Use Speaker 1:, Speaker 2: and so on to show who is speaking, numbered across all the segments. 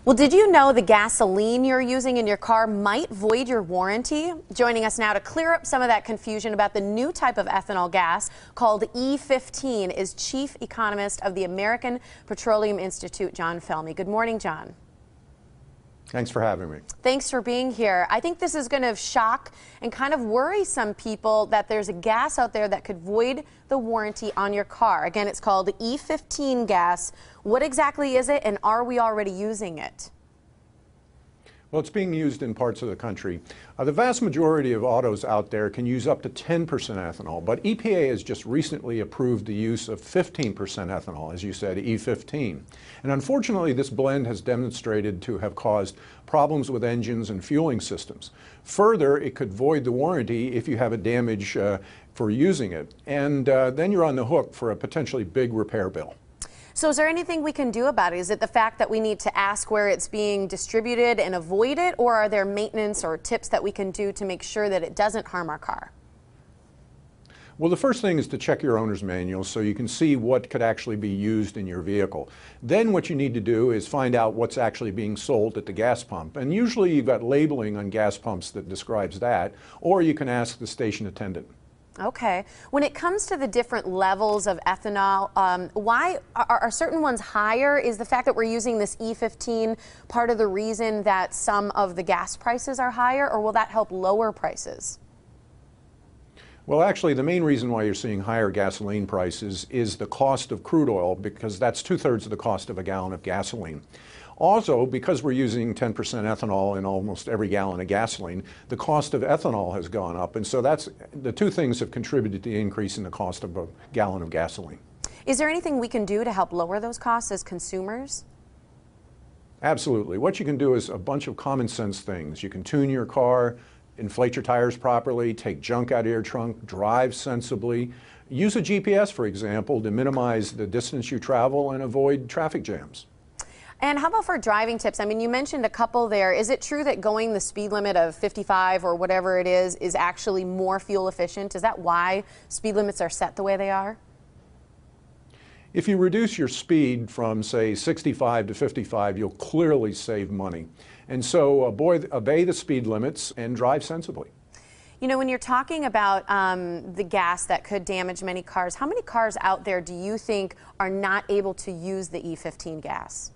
Speaker 1: Well, did you know the gasoline you're using in your car might void your warranty? Joining us now to clear up some of that confusion about the new type of ethanol gas called E15 is Chief Economist of the American Petroleum Institute, John Felmy. Good morning, John.
Speaker 2: Thanks for having me.
Speaker 1: Thanks for being here. I think this is going to shock and kind of worry some people that there's a gas out there that could void the warranty on your car. Again, it's called E15 gas. What exactly is it, and are we already using it?
Speaker 2: Well, it's being used in parts of the country. The vast majority of autos out there can use up to 10% ethanol, but EPA has just recently approved the use of 15% ethanol, as you said, E15. And unfortunately, this blend has demonstrated to have caused problems with engines and fueling systems. Further, it could void the warranty if you have a damage for using it, and then you're on the hook for a potentially big repair bill.
Speaker 1: So is there anything we can do about it? Is it the fact that we need to ask where it's being distributed and avoid it, or are there maintenance or tips that we can do to make sure that it doesn't harm our car?
Speaker 2: Well, the first thing is to check your owner's manual so you can see what could actually be used in your vehicle. Then what you need to do is find out what's actually being sold at the gas pump. And usually you've got labeling on gas pumps that describes that, or you can ask the station attendant.
Speaker 1: Okay. When it comes to the different levels of ethanol, why are certain ones higher? Is the fact that we're using this E15 part of the reason that some of the gas prices are higher, or will that help lower prices?
Speaker 2: Well, actually, the main reason why you're seeing higher gasoline prices is the cost of crude oil, because that's 2/3 of the cost of a gallon of gasoline. Also, because we're using 10% ethanol in almost every gallon of gasoline, the cost of ethanol has gone up. And so the two things have contributed to the increase in the cost of a gallon of gasoline.
Speaker 1: Is there anything we can do to help lower those costs as consumers?
Speaker 2: Absolutely. What you can do is a bunch of common sense things. You can tune your car, inflate your tires properly, take junk out of your trunk, drive sensibly. Use a GPS, for example, to minimize the distance you travel and avoid traffic jams.
Speaker 1: And how about for driving tips? I mean, you mentioned a couple there. Is it true that going the speed limit of 55 or whatever it is actually more fuel efficient? Is that why speed limits are set the way they are?
Speaker 2: If you reduce your speed from, say, 65 to 55, you'll clearly save money. And so obey the speed limits and drive sensibly.
Speaker 1: You know, when you're talking about the gas that could damage many cars, how many cars out there do you think are not able to use the E15 gas?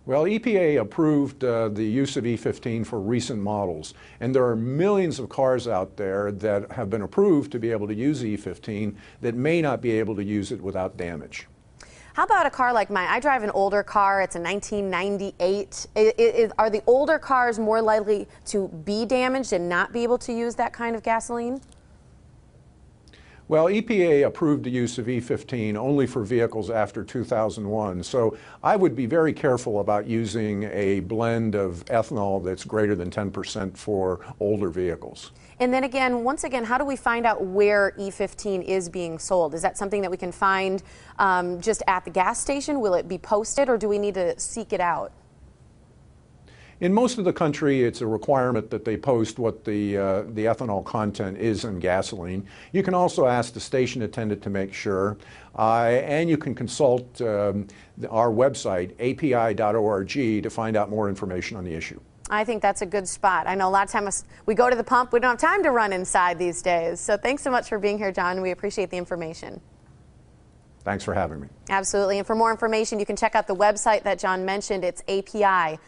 Speaker 2: Well, EPA approved the use of E15 for recent models, and there are millions of cars out there that have been approved to be able to use E15 that may not be able to use it without damage.
Speaker 1: How about a car like mine? I drive an older car. It's a 1998. Are the older cars more likely to be damaged and not be able to use that kind of gasoline?
Speaker 2: Well, EPA approved the use of E15 only for vehicles after 2001, so I would be very careful about using a blend of ethanol that's greater than 10% for older vehicles.
Speaker 1: And then again, once again, how do we find out where E15 is being sold? Is that something that we can find just at the gas station? Will it be posted, or do we need to seek it out?
Speaker 2: In most of the country, it's a requirement that they post what the ethanol content is in gasoline. You can also ask the station attendant to make sure, and you can consult our website, api.org, to find out more information on the issue.
Speaker 1: I think that's a good spot. I know a lot of times we go to the pump, we don't have time to run inside these days. So thanks so much for being here, John. We appreciate the information.
Speaker 2: Thanks for having me.
Speaker 1: Absolutely. And for more information, you can check out the website that John mentioned. It's api.org.